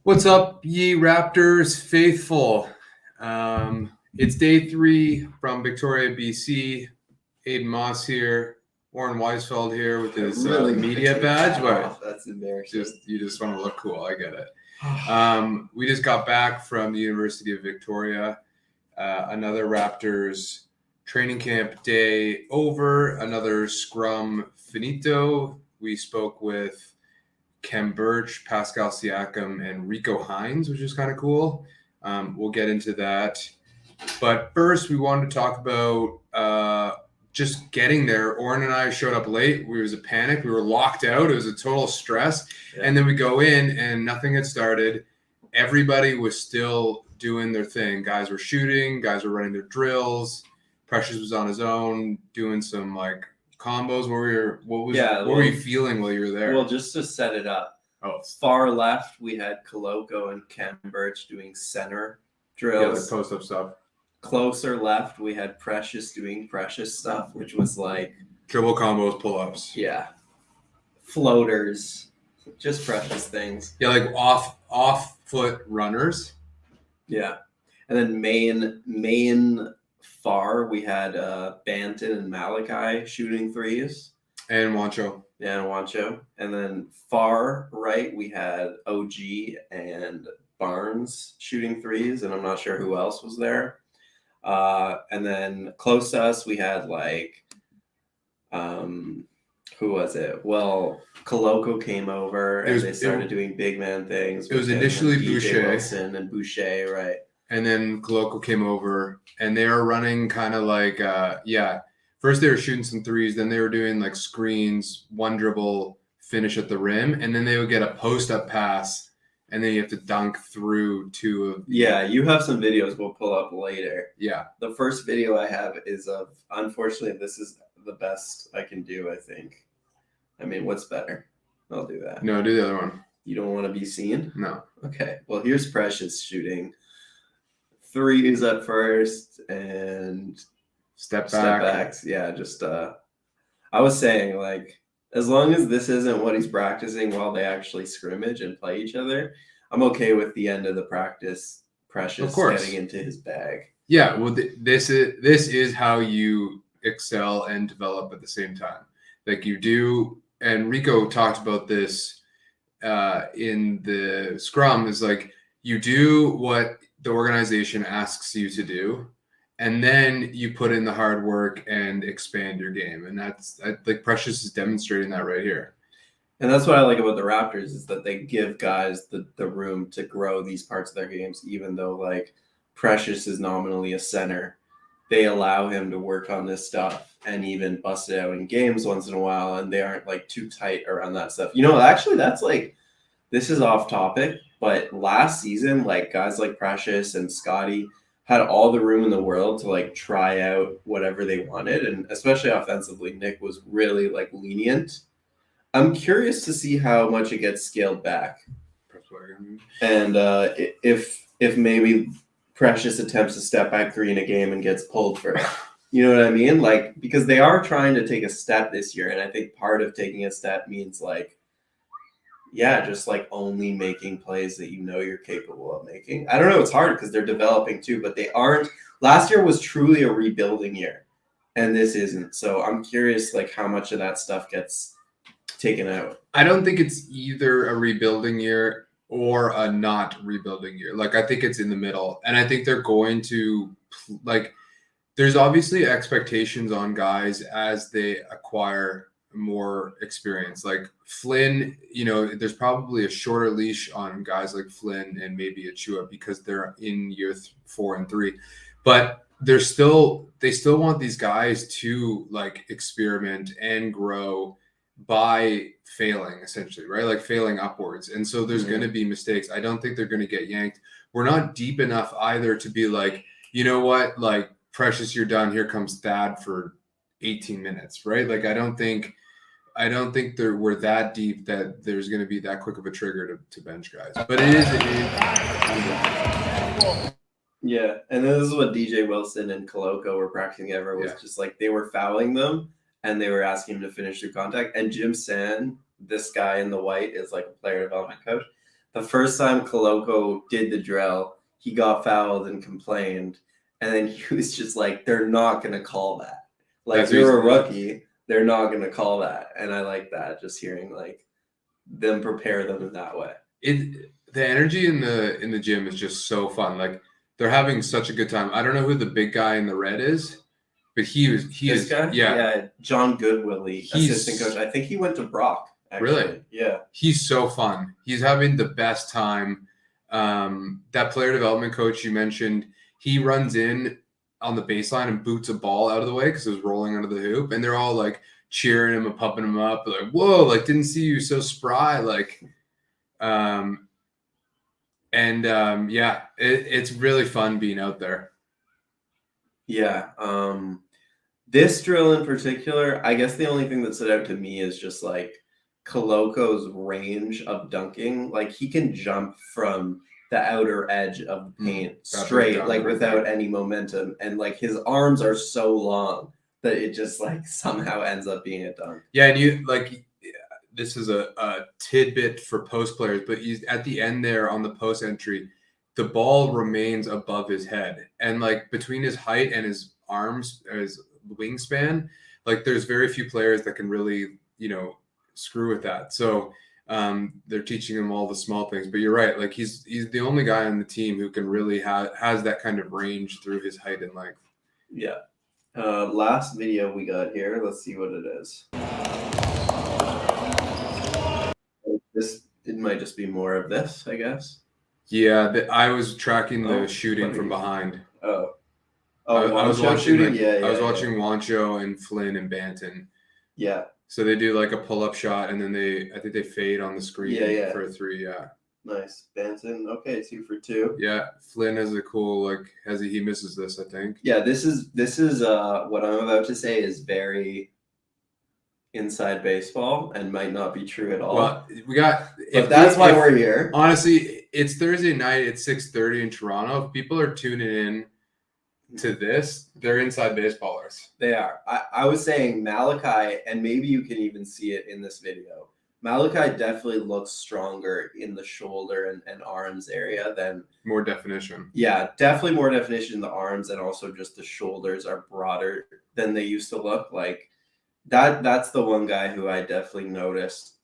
What's up, ye Raptors faithful? It's day 3 from Victoria, BC. Adon Moss here. Warren Weisfeld here with his media badge. But that's embarrassing. You just want to look cool. I get it. We just got back from the University of Victoria. Another Raptors training camp day over. Another scrum finito. We spoke with Kem Birch, Pascal Siakam, and Rico Hines, which is kind of cool. We'll get into that. But first, we wanted to talk about just getting there. Oren and I showed up late. It was a panic. We were locked out. It was a total stress. Yeah. And then we go in, and nothing had started. Everybody was still doing their thing. Guys were shooting. Guys were running their drills. Precious was on his own, doing some, combos. What were you feeling while you were there? Well, just to set it up. Far left, we had Koloko and Kem Birch doing center drills. Yeah, like post-up stuff. Closer left, we had Precious doing Precious stuff, which was like dribble combos, pull-ups. Yeah. Floaters. Just Precious things. Yeah, like off foot runners. Yeah. And then main far, we had Banton and Malachi shooting threes. And Wancho. Yeah, and Wancho. And then far right, we had OG and Barnes shooting threes, and I'm not sure who else was there. And then close to us, we had who was it? Well, Koloko came over and they started doing big man things. It was initially DJ Wilson and Boucher, right? And then Koloko came over, and they were running kind of first they were shooting some threes, then they were doing screens, one dribble, finish at the rim, and then they would get a post-up pass, and then you have to dunk through two of... Yeah, you have some videos we'll pull up later. Yeah. The first video I have is of, unfortunately, this is the best I can do, I think. I mean, what's better? I'll do that. No, do the other one. You don't want to be seen? No. Okay, well, here's Precious shooting threes at first and step backs. Yeah, just I was saying, as long as this isn't what he's practicing while they actually scrimmage and play each other, I'm okay with the end of the practice Precious getting into his bag. Yeah, well, this is how you excel and develop at the same time. You do, and Rico talked about this in the scrum, is you do what the organization asks you to do, and then you put in the hard work and expand your game. And that's Precious is demonstrating that right here. And that's what I like about the Raptors, is that they give guys the room to grow these parts of their games, even though Precious is nominally a center. They allow him to work on this stuff and even bust it out in games once in a while, and they aren't too tight around that stuff. Actually, that's this is off topic, but last season, guys like Precious and Scotty had all the room in the world to try out whatever they wanted, and especially offensively, Nick was really lenient. I'm curious to see how much it gets scaled back, and if maybe Precious attempts a step back three in a game and gets pulled for it. You know what I mean? Because they are trying to take a step this year, and I think part of taking a step means just only making plays that you're capable of making. I don't know, it's hard because they're developing too, but they aren't. Last year was truly a rebuilding year, and this isn't. So I'm curious how much of that stuff gets taken out. I don't think it's either a rebuilding year or a not rebuilding year. I think it's in the middle, and I think they're going to there's obviously expectations on guys as they acquire more experience. Flynn, there's probably a shorter leash on guys like Flynn and maybe Achua because they're in year 4 and 3, but they still want these guys to experiment and grow by failing, essentially, right? Failing upwards. And so there's going to be mistakes. I don't think they're going to get yanked. We're not deep enough either to be you know what, Precious, you're done. Here comes Thad for 18 minutes, right? I don't think we're that deep that there's going to be that quick of a trigger to bench guys. But it is. Yeah, and this is what DJ Wilson and Koloko were practicing just they were fouling them, and they were asking him to finish through contact. And Jim Sand, this guy in the white, is a player development coach. The first time Koloko did the drill, he got fouled and complained. And then he was just like, they're not going to call that. Like, That's you're a reasonable. rookie. They're not going to call that. And I like that, just hearing like them prepare them in that way. The energy in the gym is just so fun. Like they're having such a good time. I don't know who the big guy in the red is, but he This is guy? yeah. John Goodwillie, He's- assistant coach. I think he went to Brock, actually. Really? Yeah. He's so fun. He's having the best time. That player development coach you mentioned, he runs in on the baseline and boots a ball out of the way because it was rolling under the hoop, and they're all like cheering him and pumping him up, like, whoa, like didn't see you so spry, like it's really fun being out there. Yeah. This drill in particular, I guess the only thing that stood out to me is just like Koloko's range of dunking. Like he can jump from the outer edge of the paint straight, like without any momentum. And like his arms are so long that it just like somehow ends up being a dunk. Yeah, and you like this is a tidbit for post players, but he's at the end there on the post entry, the ball remains above his head. And like between his height and his arms, his wingspan, like there's very few players that can really, screw with that. So they're teaching him all the small things. But you're right, like he's the only guy on the team who can really has that kind of range through his height and length. Yeah. Last video we got here. Let's see what it is. It might just be more of this, I guess. Yeah, I was tracking the shooting from behind. I was watching shooting. I was watching Wancho and Flynn and Banton. Yeah. So they do like a pull-up shot, and then I think they fade on the screen for a three. Yeah. Nice. Banton. Okay, 2 for 2. Yeah, Flynn has a cool he misses this, I think. Yeah, this is what I'm about to say is very inside baseball and might not be true at all. Well, that's why we're here. Honestly, it's Thursday night at 6:30 in Toronto. If people are tuning in to this, they're inside baseballers. They are. I was saying Malachi, and maybe you can even see it in this video. Malachi definitely looks stronger in the shoulder and arms area than more definition. Yeah, definitely more definition in the arms, and also just the shoulders are broader than they used to look. Like that's the one guy who I definitely noticed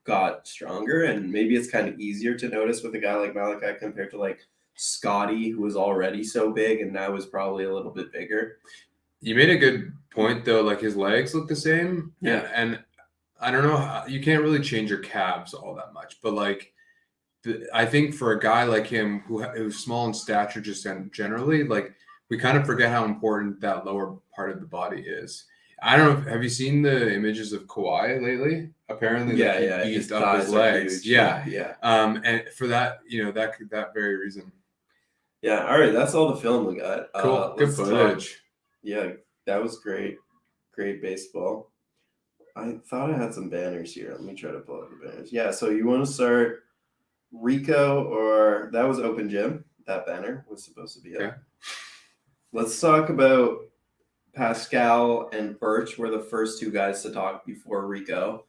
got stronger, and maybe it's kind of easier to notice with a guy like Malachi compared to like Scotty, who was already so big and now is probably a little bit bigger. You made a good point though. Like his legs look the same. Yeah. And I don't know, you can't really change your calves all that much, but like I think for a guy like him who's small in stature, just generally, like we kind of forget how important that lower part of the body is. I don't know. Have you seen the images of Kawhi lately? Apparently, he beefed up his legs. Yeah. And for that, that very reason. Yeah. All right. That's all the film we got. Cool. Good footage. Yeah, that was great. Great baseball. I thought I had some banners here. Let me try to pull up the banners. Yeah. So you want to start Rico or that was Open Gym? That banner was supposed to be up. Let's talk about Pascal and Birch were the first two guys to talk before Rico.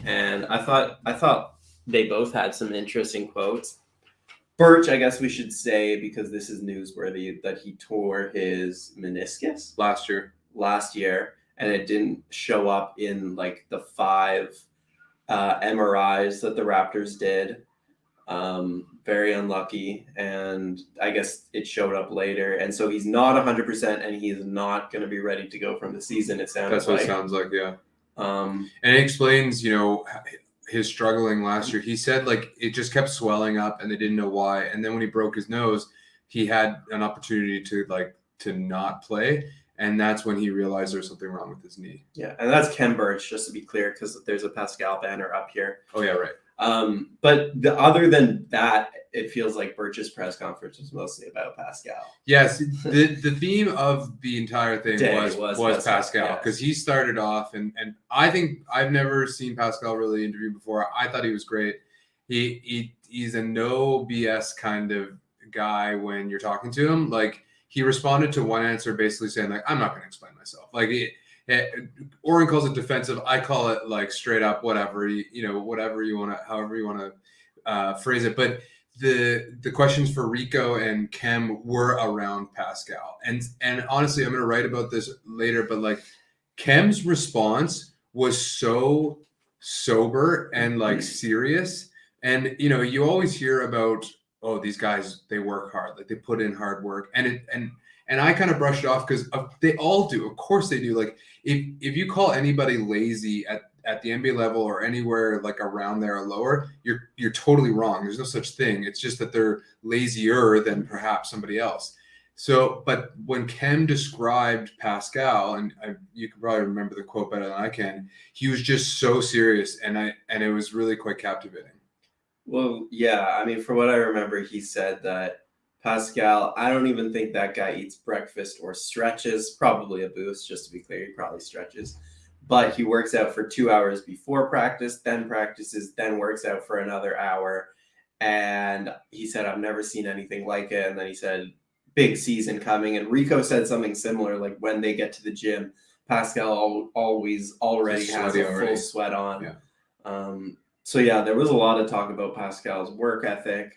And I thought they both had some interesting quotes. Birch, I guess we should say, because this is newsworthy, that he tore his meniscus last year, and it didn't show up in like the 5 MRIs that the Raptors did. Very unlucky, and I guess it showed up later, and so he's not 100%, and he's not going to be ready to go from the season. It sounds that's what it sounds like, yeah. And it explains, his struggling last year. He said like it just kept swelling up, and they didn't know why. And then when he broke his nose, he had an opportunity to not play, and that's when he realized there's something wrong with his knee. Yeah, and that's Ken Birch, just to be clear, because there's a Pascal banner up here. Oh yeah, right. But other than that, it feels like Birch's press conference was mostly about Pascal. Yes, the theme of the entire thing was Pascal, because he started off, and I think I've never seen Pascal really interview before. I thought he was great. He's a no BS kind of guy when you're talking to him. Like he responded to one answer basically saying like, I'm not going to explain myself. Like Oren calls it defensive. I call it like straight up, whatever, whatever you want to, however you want to phrase it, but the questions for Rico and Kem were around Pascal, and honestly, I'm going to write about this later, but like Kem's response was so sober and like serious, and you always hear about, oh, these guys, they work hard, like they put in hard work, and I kind of brushed it off because they all do, of course they do. Like if you call anybody lazy at the NBA level or anywhere like around there or lower, you're totally wrong. There's no such thing. It's just that they're lazier than perhaps somebody else. So, but when Kem described Pascal, and you can probably remember the quote better than I can, he was just so serious, and it was really quite captivating. Well, yeah, I mean, from what I remember, he said that Pascal, I don't even think that guy eats breakfast or stretches, probably a boost, just to be clear, he probably stretches. But he works out for 2 hours before practice, then practices, then works out for another hour. And he said, I've never seen anything like it. And then he said, big season coming. And Rico said something similar, like when they get to the gym, Pascal always already has a full sweat on. Yeah. So yeah, there was a lot of talk about Pascal's work ethic.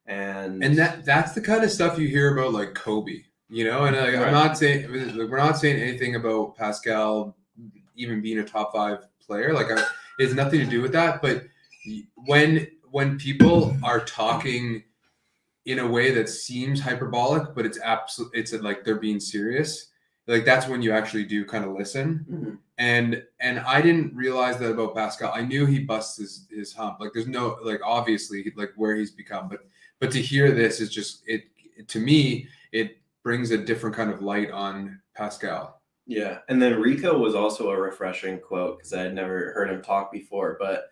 And that's the kind of stuff you hear about like Kobe, and like, right. I'm not saying, we're not saying anything about Pascal even being a top 5 player. Like it has nothing to do with that. But when people are talking in a way that seems hyperbolic, but it's like they're being serious, like that's when you actually do kind of listen. Mm-hmm. And I didn't realize that about Pascal. I knew he busts his hump. Like there's no, like obviously like where he's become, but to hear this is just it to me, it brings a different kind of light on Pascal. Yeah. And then Rico was also a refreshing quote because I had never heard him talk before, but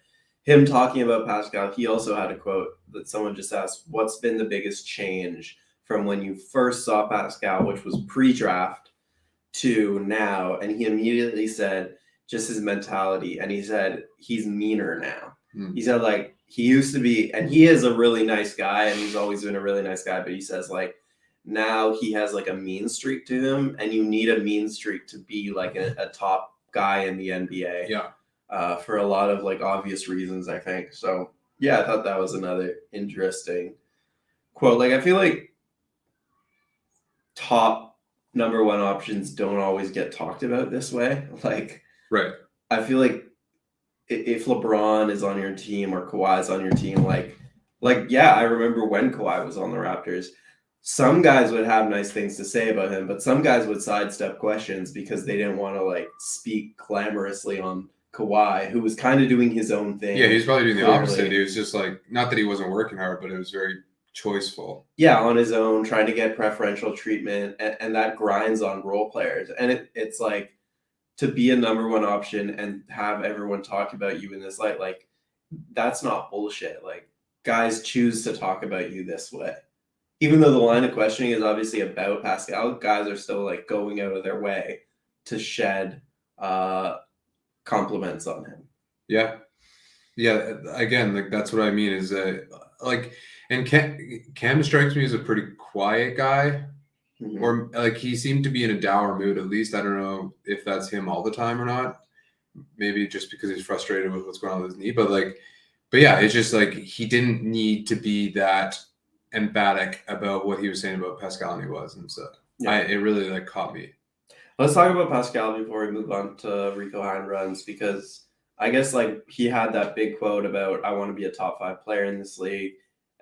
him talking about Pascal, he also had a quote that someone just asked, what's been the biggest change from when you first saw Pascal, which was pre-draft, to now? And he immediately said just his mentality. And he said he's meaner now. He said like he used to be, and he is a really nice guy and he's always been a really nice guy, but he says like now he has like a mean streak to him, and you need a mean streak to be like a top guy in the NBA. Yeah. For a lot of like obvious reasons, I think. So yeah, I thought that was another interesting quote. Like I feel like top number 1 options don't always get talked about this way. Like, right. I feel like if LeBron is on your team or Kawhi is on your team, like yeah, I remember when Kawhi was on the Raptors, some guys would have nice things to say about him, but some guys would sidestep questions because they didn't want to like speak clamorously on Kawhi, who was kind of doing his own thing. Yeah, he's probably doing the opposite. He was just like, not that he wasn't working hard, but it was very choiceful. Yeah, on his own, trying to get preferential treatment, and that grinds on role players. And it's like, to be a number 1 option and have everyone talk about you in this light, like that's not bullshit. Like guys choose to talk about you this way. Even though the line of questioning is obviously about Pascal, guys are still like going out of their way to shed compliments on him. Yeah. Again, like that's what I mean is like, and Cam strikes me as a pretty quiet guy, or like he seemed to be in a dour mood. At least I don't know if that's him all the time or not. Maybe just because he's frustrated with what's going on with his knee, but yeah, it's just like he didn't need to be that emphatic about what he was saying about Pascal, and he was, and so it really like caught me. Let's talk about Pascal before we move on to Rico hand runs, because I guess like he had that big quote about I want to be a top 5 player in this league.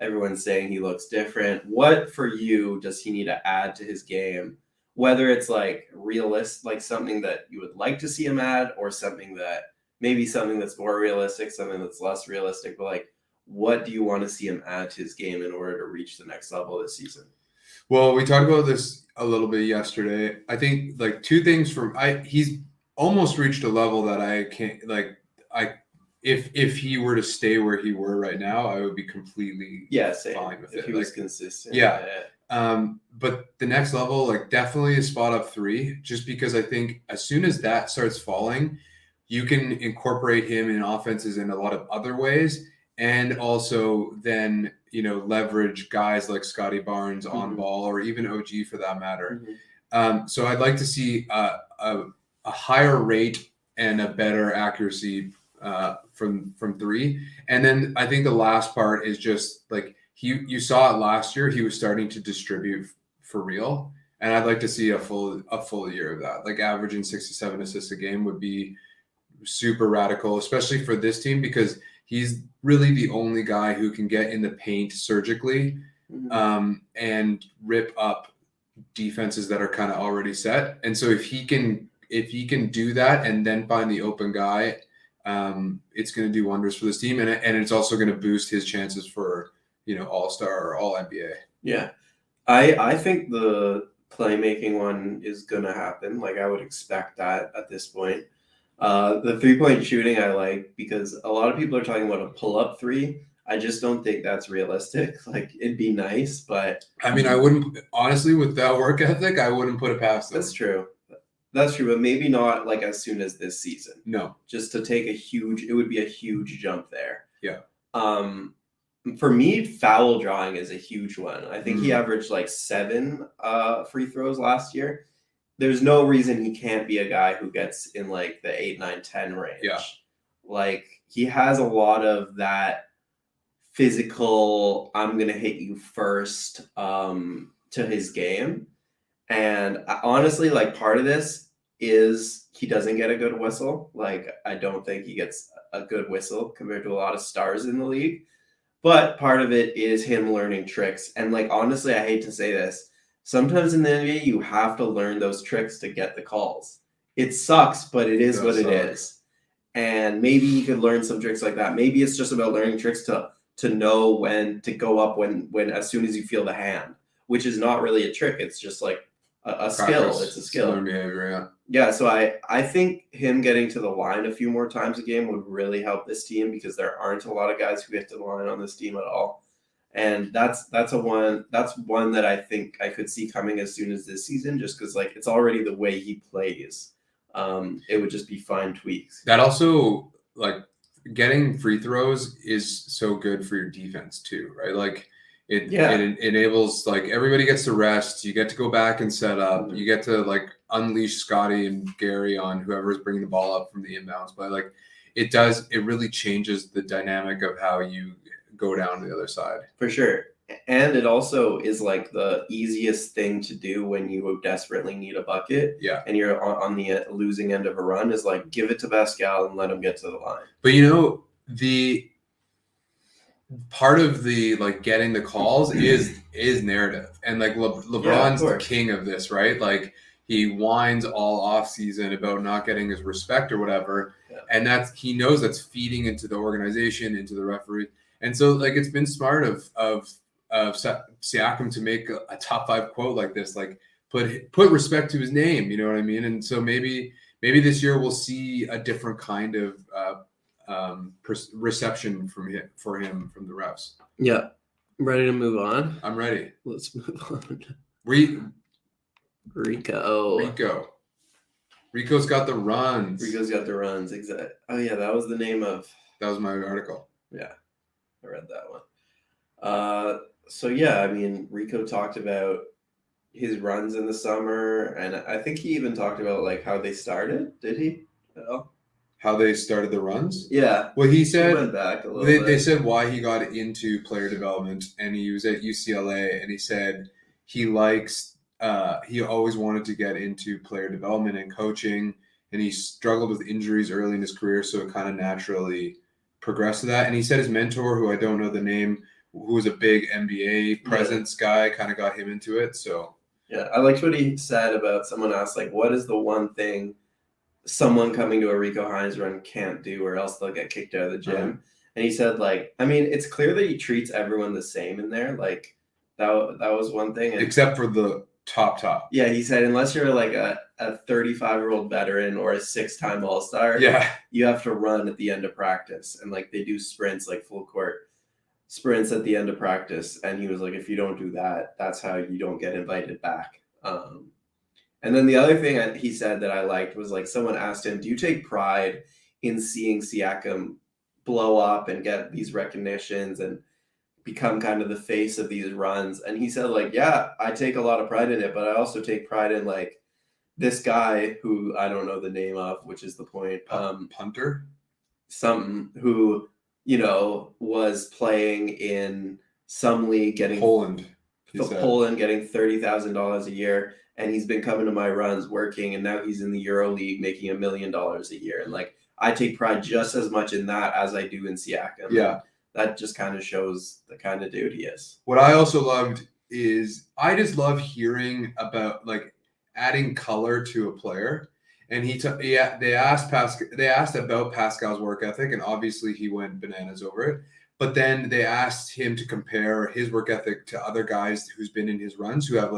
Everyone's saying he looks different. What for you does he need to add to his game? Whether it's like realist, like something that you would like to see him add, or something that's more realistic, something that's less realistic, but like what do you want to see him add to his game in order to reach the next level this season? Well, we talked about this a little bit yesterday. I think like 2 things he's almost reached a level that I can't if he were to stay where he were right now, I would be completely fine with it. If he was consistent. Yeah. But the next level, like definitely a spot up 3, just because I think as soon as that starts falling, you can incorporate him in offenses in a lot of other ways. And also then, leverage guys like Scotty Barnes on ball, or even OG for that matter. So I'd like to see a higher rate and a better accuracy from three. And then I think the last part is just like you saw it last year. He was starting to distribute for real, and I'd like to see a full year of that. Like averaging 67 assists a game would be super radical, especially for this team because he's really the only guy who can get in the paint surgically and rip up defenses that are kind of already set. And so if he can do that and then find the open guy, it's going to do wonders for this team, and it's also going to boost his chances for All-Star or All NBA. Yeah, I think the playmaking one is going to happen. Like I would expect that at this point. The 3-point shooting I like because a lot of people are talking about a pull-up three. I just don't think that's realistic. Like it'd be nice, but I mean, I wouldn't honestly with that work ethic. I wouldn't put it past them. That's true. That's true, but maybe not like as soon as this season. No, just to take it would be a huge jump there. Yeah. For me, foul drawing is a huge one. I think he averaged like 7 free throws last year. There's no reason he can't be a guy who gets in like the 8, 9, 10 range. Yeah. Like he has a lot of that physical, I'm going to hit you first to his game. And honestly, like part of this is he doesn't get a good whistle. Like I don't think he gets a good whistle compared to a lot of stars in the league. But part of it is him learning tricks. And like honestly, I hate to say this, sometimes in the NBA you have to learn those tricks to get the calls. It sucks, but it is what it is. And maybe you could learn some tricks like that. Maybe it's just about learning tricks to know when to go up when as soon as you feel the hand, which is not really a trick. It's just like a skill. It's a skill. Behavior, yeah. So I think him getting to the line a few more times a game would really help this team because there aren't a lot of guys who get to the line on this team at all. And that's one that I think I could see coming as soon as this season, just because like it's already the way he plays. It would just be fine tweaks. That also like getting free throws is so good for your defense too, right? Like it enables like everybody gets to rest. You get to go back and set up. You get to like unleash Scotty and Gary on whoever's bringing the ball up from the inbounds. But like it really changes the dynamic of how you go down the other side. For sure. And it also is like the easiest thing to do when you desperately need a bucket. Yeah. And you're on the losing end of a run is like give it to Pascal and let him get to the line. But the part of the like getting the calls is narrative, and like LeBron's the king of this, right? Like he whines all off season about not getting his respect or whatever, and he knows that's feeding into the organization, into the referee, and so like it's been smart of Siakam to make a top 5 quote like this, like put respect to his name, you know what I mean? And so maybe this year we'll see a different kind of reception from him from the refs. Yeah. Ready to move on? I'm ready. Let's move on. Rico's got the runs. Rico's got the runs, exactly. Oh yeah, that was the name of... That was my article. Yeah, I read that one. So yeah, I mean, Rico talked about his runs in the summer, and I think he even talked about like how they started. Did he? Oh. How they started the runs? Yeah. Well, he said went back a little bit. They said why he got into player development, and he was at UCLA, and he said he likes he always wanted to get into player development and coaching, and he struggled with injuries early in his career, so it kind of naturally progressed to that. And he said his mentor, who I don't know the name, who was a big NBA presence guy, kind of got him into it. So yeah, I liked what he said about someone asked like, what is the one thing someone coming to a Rico Hines run can't do, or else they'll get kicked out of the gym. And he said, like, I mean, it's clear that he treats everyone the same in there. Like that was one thing. And, except for the top. Yeah, he said, unless you're like a 35-year-old veteran or a 6-time All-Star, you have to run at the end of practice. And like they do sprints, like full court sprints at the end of practice. And he was like, if you don't do that, that's how you don't get invited back. And then the other thing he said that I liked was like someone asked him, do you take pride in seeing Siakam blow up and get these recognitions and become kind of the face of these runs? And he said like, yeah, I take a lot of pride in it, but I also take pride in like this guy who I don't know the name of, which is the point. Punter? something who, was playing in some league getting Poland. He said. Poland getting $30,000 a year, and he's been coming to my runs working, and now he's in the Euro League making $1 million a year. And like, I take pride just as much in that as I do in Siakam. Yeah. And that just kind of shows the kind of dude he is. What I also loved is I just love hearing about like adding color to a player. And they asked about Pascal's work ethic, and obviously he went bananas over it. But then they asked him to compare his work ethic to other guys who's been in his runs who have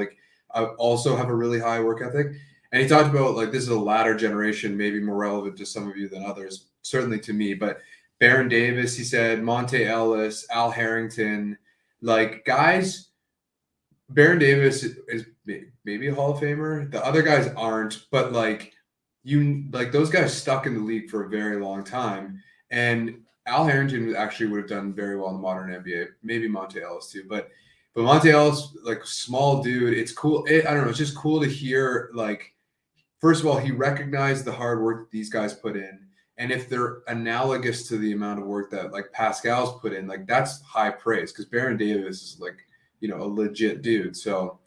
also have a really high work ethic. And he talked about like this is a latter generation, maybe more relevant to some of you than others, certainly to me. But Baron Davis, he said, Monte Ellis, Al Harrington, like guys. Baron Davis is maybe a Hall of Famer. The other guys aren't, but those guys stuck in the league for a very long time. And Al Harrington actually would have done very well in the modern NBA. Maybe Monte Ellis too, but Monte Ellis, like small dude, it's cool. I don't know. It's just cool to hear. Like, first of all, he recognized the hard work that these guys put in, and if they're analogous to the amount of work that like Pascal's put in, like that's high praise because Baron Davis is like a legit dude. So,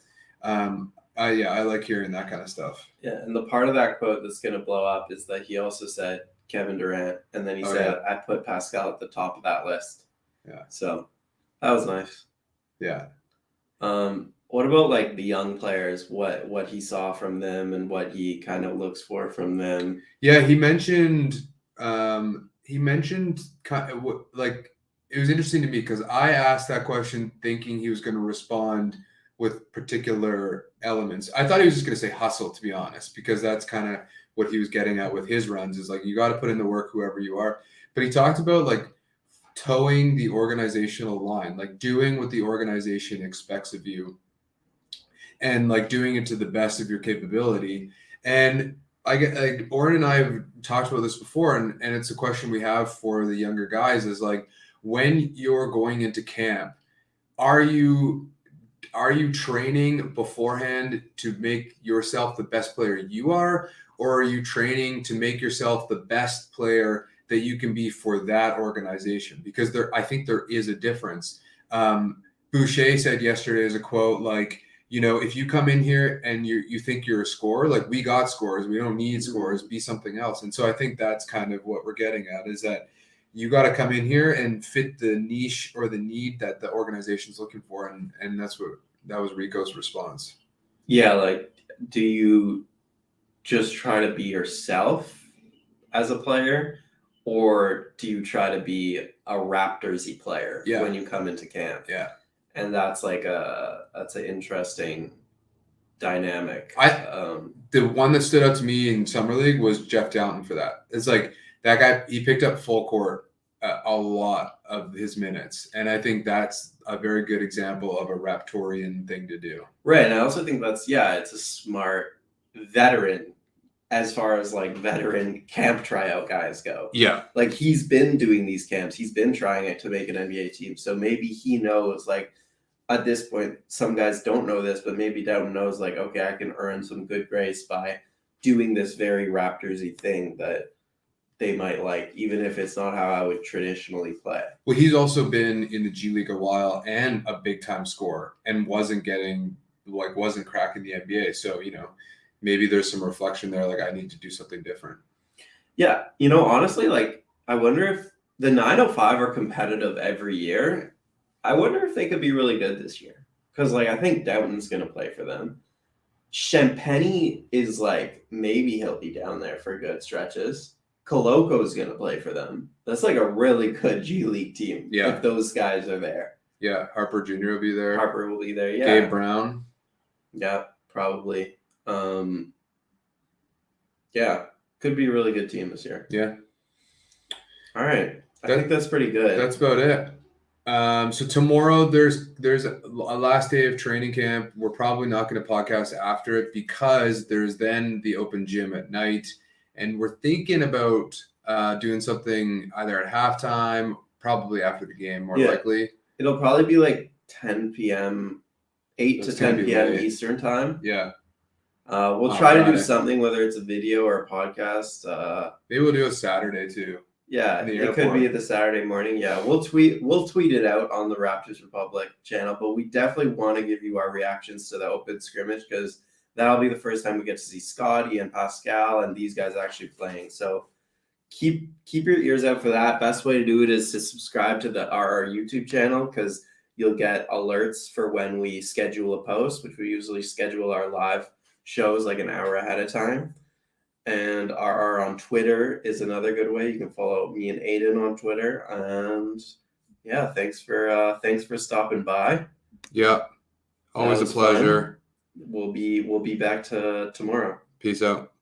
I like hearing that kind of stuff. Yeah, and the part of that quote that's going to blow up is that he also said Kevin Durant, and then he said, I put Pascal at the top of that list. Yeah. So that was nice. Yeah. What about like the young players, what he saw from them and what he kind of looks for from them? Yeah, he mentioned kind of like, it was interesting to me because I asked that question thinking he was going to respond with particular elements. I thought he was just going to say hustle, to be honest, because that's kind of what he was getting at with his runs is like, you got to put in the work, whoever you are. But he talked about like towing the organizational line, like doing what the organization expects of you and like doing it to the best of your capability. And I get like Oren and I have talked about this before, and it's a question we have for the younger guys is like, when you're going into camp, are you training beforehand to make yourself the best player you are, or are you training to make yourself the best player that you can be for that organization? Because I think there is a difference. Boucher said yesterday as a quote, like, if you come in here and you think you're a scorer, like we got scores, we don't need scores, be something else. And so I think that's kind of what we're getting at is that you got to come in here and fit the niche or the need that the organization's looking for. And that was Rico's response. Yeah. Like, do you just try to be yourself as a player, or do you try to be a Raptors-y player when you come into camp? Yeah. And that's like that's an interesting dynamic. The one that stood out to me in Summer League was Jeff Downton for that. It's like that guy, he picked up full court a lot of his minutes. And I think that's a very good example of a Raptorian thing to do. Right. And I also think it's a smart veteran as far as like veteran camp tryout guys go. Yeah. Like he's been doing these camps. He's been trying it to make an NBA team. So maybe he knows like at this point, some guys don't know this, but maybe Downton knows like, okay, I can earn some good grace by doing this very Raptors-y thing that they might like, even if it's not how I would traditionally play. Well, he's also been in the G League a while and a big time scorer and wasn't cracking the NBA. So, maybe there's some reflection there. Like I need to do something different. Yeah. Honestly, like I wonder if the 905 are competitive every year. I wonder if they could be really good this year. Cause like, I think Downton's going to play for them. Champagny is like, maybe he'll be down there for good stretches. Coloco's going to play for them. That's like a really good G League team. Yeah. If those guys are there. Yeah. Harper Jr. will be there. Harper will be there. Yeah. Gabe Brown. Yeah, probably. Yeah. Could be a really good team this year. Yeah. All right. I think that's pretty good. That's about it. So tomorrow there's a last day of training camp. We're probably not going to podcast after it because there's then the open gym at night. And we're thinking about doing something either at halftime, probably after the game, more likely. It'll probably be like 10 p.m., 8 to 10 p.m. Eastern time. Yeah. We'll try to do something, whether it's a video or a podcast. Maybe we'll do a Saturday too. Yeah, The it could be airport. the Saturday morning. Yeah, we'll tweet it out on the Raptors Republic channel, but we definitely want to give you our reactions to the open scrimmage because that'll be the first time we get to see Scotty and Pascal and these guys actually playing. So keep your ears out for that. Best way to do it is to subscribe to our YouTube channel because you'll get alerts for when we schedule a post, which we usually schedule our live shows like an hour ahead of time. And our on Twitter is another good way. You can follow me and Adon on Twitter. And yeah, thanks for stopping by. Yeah. Always a was fun. pleasure. We'll be back to tomorrow. Peace out.